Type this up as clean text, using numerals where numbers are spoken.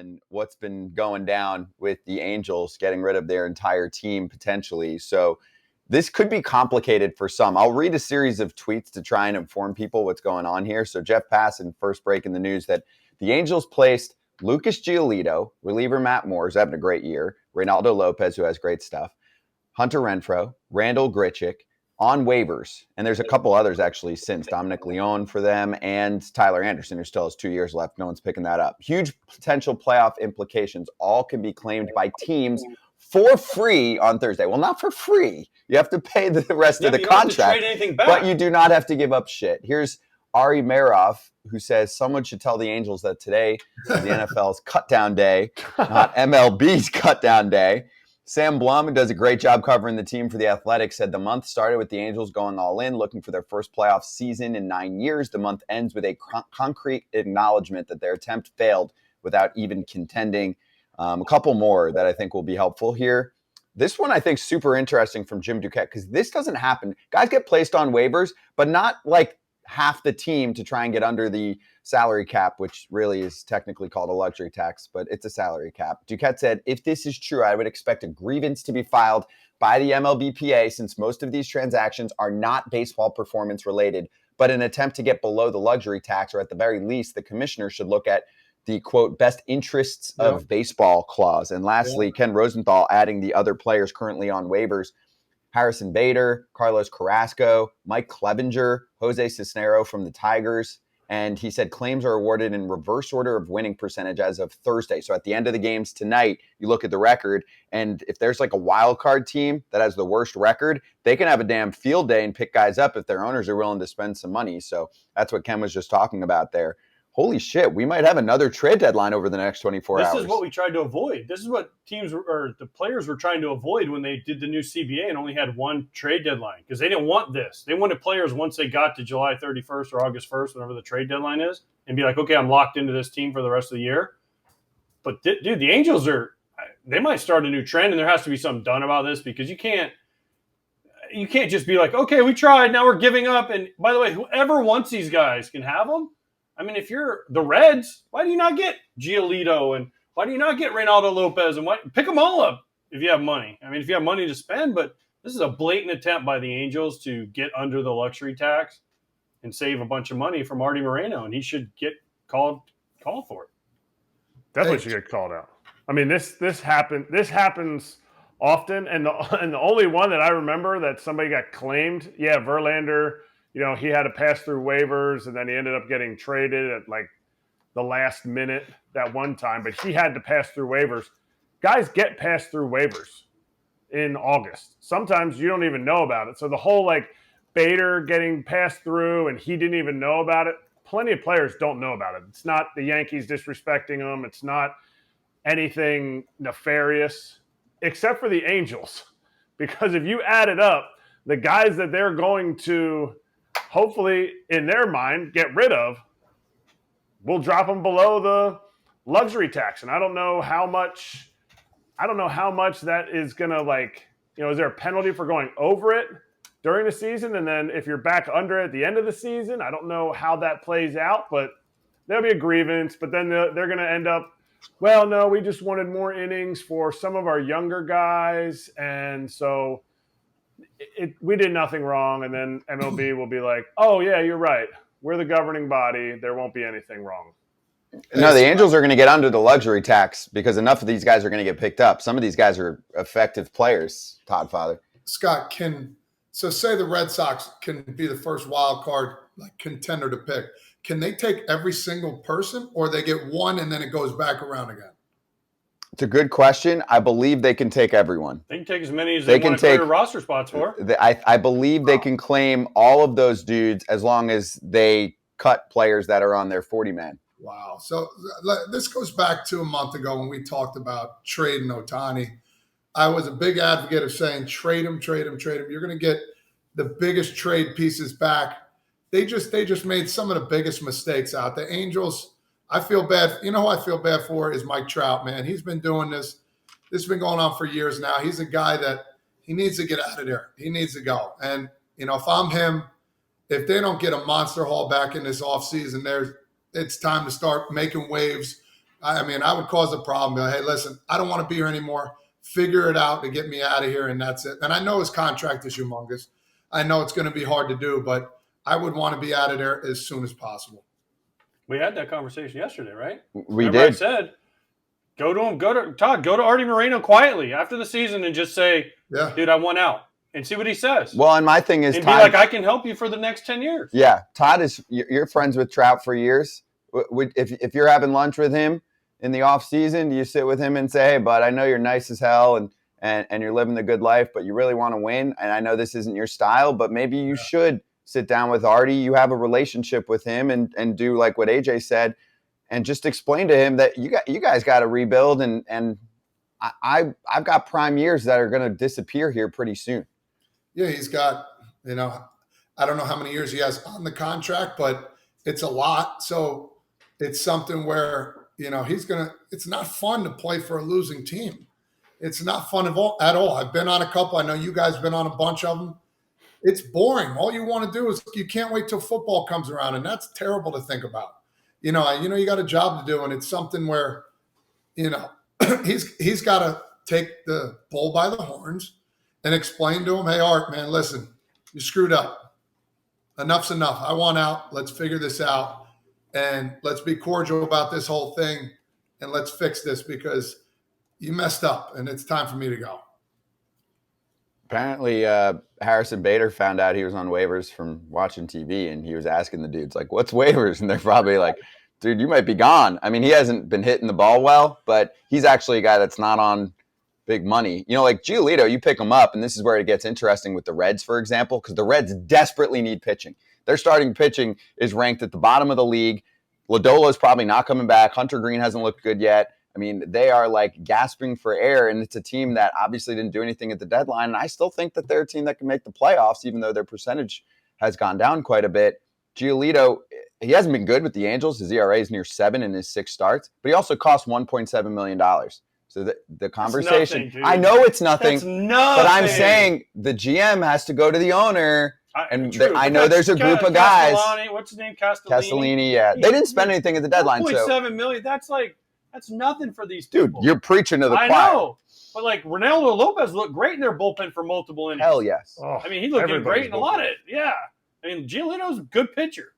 on what's been going down with the Angels getting rid of their entire team potentially. So this could be complicated for some. I'll read a series of tweets to try and inform people what's going on here. So Jeff Passan first breaking the news that the Angels placed Lucas Giolito, reliever Matt Moore, who's having a great year, Reynaldo Lopez, who has great stuff, Hunter Renfroe, Randal Grichuk, on waivers. And there's a couple others actually since, Dominic Leone for them and Tyler Anderson, who still has 2 years left. No one's picking that up. Huge potential playoff implications. All can be claimed by teams for free on Thursday. Well, not for free. You have to pay the rest of the contract, but you do not have to give up shit. Here's Ari Meroff, who says someone should tell the Angels that today is the NFL's cut-down day, not MLB's cut-down day. Sam Blum, who does a great job covering the team for The Athletic, said the month started with the Angels going all in, looking for their first playoff season in 9 years. The month ends with a concrete acknowledgement that their attempt failed without even contending. A couple more that I think will be helpful here. This one I think super interesting from Jim Duquette, because this doesn't happen. Guys get placed on waivers, but not like half the team to try and get under the salary cap, which really is technically called a luxury tax, but it's a salary cap. Duquette said, if this is true, I would expect a grievance to be filed by the MLBPA, since most of these transactions are not baseball performance related, but an attempt to get below the luxury tax, or at the very least, the commissioner should look at the, quote, best interests of baseball clause. And lastly, Ken Rosenthal adding the other players currently on waivers: Harrison Bader, Carlos Carrasco, Mike Clevenger, Jose Cisnero from the Tigers. And he said claims are awarded in reverse order of winning percentage as of Thursday. So at the end of the games tonight, you look at the record, and if there's like a wild card team that has the worst record, they can have a damn field day and pick guys up if their owners are willing to spend some money. So that's what Ken was just talking about there. Holy shit, we might have another trade deadline over the next 24 hours. This is what we tried to avoid. This is what teams or the players were trying to avoid when they did the new CBA and only had one trade deadline, because they didn't want this. They wanted players, once they got to July 31st or August 1st, whenever the trade deadline is, and be like, okay, I'm locked into this team for the rest of the year. But, dude, the Angels they might start a new trend, and there has to be something done about this, because you can't just be like, okay, we tried, now we're giving up. And by the way, whoever wants these guys can have them. I mean, if you're the Reds, why do you not get Giolito, and why do you not get Reynaldo Lopez, and pick them all up if you have money? I mean, if you have money to spend, but this is a blatant attempt by the Angels to get under the luxury tax and save a bunch of money from Artie Moreno, and he should get called for it. Definitely should get called out. I mean, this happens often, and the only one that I remember that somebody got claimed, Verlander. You know, he had to pass through waivers, and then he ended up getting traded at like the last minute that one time. But he had to pass through waivers. Guys get passed through waivers in August. Sometimes you don't even know about it. So the whole like Bader getting passed through and he didn't even know about it. Plenty of players don't know about it. It's not the Yankees disrespecting them. It's not anything nefarious, except for the Angels. Because if you add it up, the guys that they're going to hopefully, in their mind, get rid of, we'll drop them below the luxury tax. And I don't know how much that is going to, like, you know, is there a penalty for going over it during the season? And then if you're back under it at the end of the season, I don't know how that plays out, but there'll be a grievance. But then they're going to end up, well, no, we just wanted more innings for some of our younger guys. And so we did nothing wrong, and then MLB will be like, oh, yeah, you're right. We're the governing body. There won't be anything wrong. No, the Angels are going to get under the luxury tax because enough of these guys are going to get picked up. Some of these guys are effective players, Todd Father. Scott, say the Red Sox can be the first wild card like contender to pick. Can they take every single person, or they get one and then it goes back around again? It's a good question. I believe they can take everyone. They can take as many as they want to clear roster spots for. I believe they can claim all of those dudes as long as they cut players that are on their 40-man. Wow. So this goes back to a month ago when we talked about trading Ohtani. I was a big advocate of saying trade him. You're going to get the biggest trade pieces back. They just made some of the biggest mistakes out. The Angels, I feel bad. You know who I feel bad for is Mike Trout, man. He's been doing this. This has been going on for years now. He's a guy that he needs to get out of there. He needs to go. And, you know, if I'm him, if they don't get a monster haul back in this offseason, it's time to start making waves I mean, I would cause a problem. Be like, hey, listen, I don't want to be here anymore. Figure it out to get me out of here, and that's it. And I know his contract is humongous. I know it's going to be hard to do, but I would want to be out of there as soon as possible. We had that conversation yesterday, right? We Remember did. I said, go to him, go to Artie Moreno quietly after the season and just say, Yeah. dude, I want out. And see what he says. Well, and my thing is, and Todd, be like, I can help you for the next 10 years. Yeah, Todd is. You're friends with Trout for years. If you're having lunch with him in the off season, do you sit with him and say, "Hey, bud, I know you're nice as hell and you're living the good life, but you really want to win, and I know this isn't your style, but maybe you should sit down with Artie. You have a relationship with him, and do like what AJ said, and just explain to him that you guys got to rebuild, and I've got prime years that are going to disappear here pretty soon." Yeah, he's got, I don't know how many years he has on the contract, but it's a lot. So it's something where, it's not fun to play for a losing team. It's not fun at all. I've been on a couple. I know you guys have been on a bunch of them. It's boring. All you want to do is you can't wait till football comes around, and that's terrible to think about. You got a job to do, and it's something where, he's got to take the bull by the horns and explain to him, hey, Art, man, listen, you screwed up. Enough's enough. I want out. Let's figure this out. And let's be cordial about this whole thing. And let's fix this because you messed up and it's time for me to go. Apparently, Harrison Bader found out he was on waivers from watching TV, and he was asking the dudes, like, what's waivers? And they're probably like, dude, you might be gone. I mean, he hasn't been hitting the ball well, but he's actually a guy that's not on big money. Like Giolito, you pick him up, and this is where it gets interesting with the Reds, for example, because the Reds desperately need pitching. Their starting pitching is ranked at the bottom of the league. Lodolo's probably not coming back. Hunter Green hasn't looked good yet. I mean, they are like gasping for air, and it's a team that obviously didn't do anything at the deadline. And I still think that they're a team that can make the playoffs, even though their percentage has gone down quite a bit. Giolito, he hasn't been good with the Angels. His ERA is near 7 in his 6 starts, but he also cost $1.7 million. So the conversation, nothing, I know it's nothing, That's nothing. but I'm saying the GM has to go to the owner. And True, I know there's a group of guys. What's his name? Castellini. Yeah. They didn't spend anything at the deadline. $1.7 million. That's nothing for these dude, people. you're preaching to the choir. I know. But like Ronaldo Lopez looked great in their bullpen for multiple innings. Hell yes. I mean, he looked great in a lot of it. Yeah. I mean, Giolito's a good pitcher.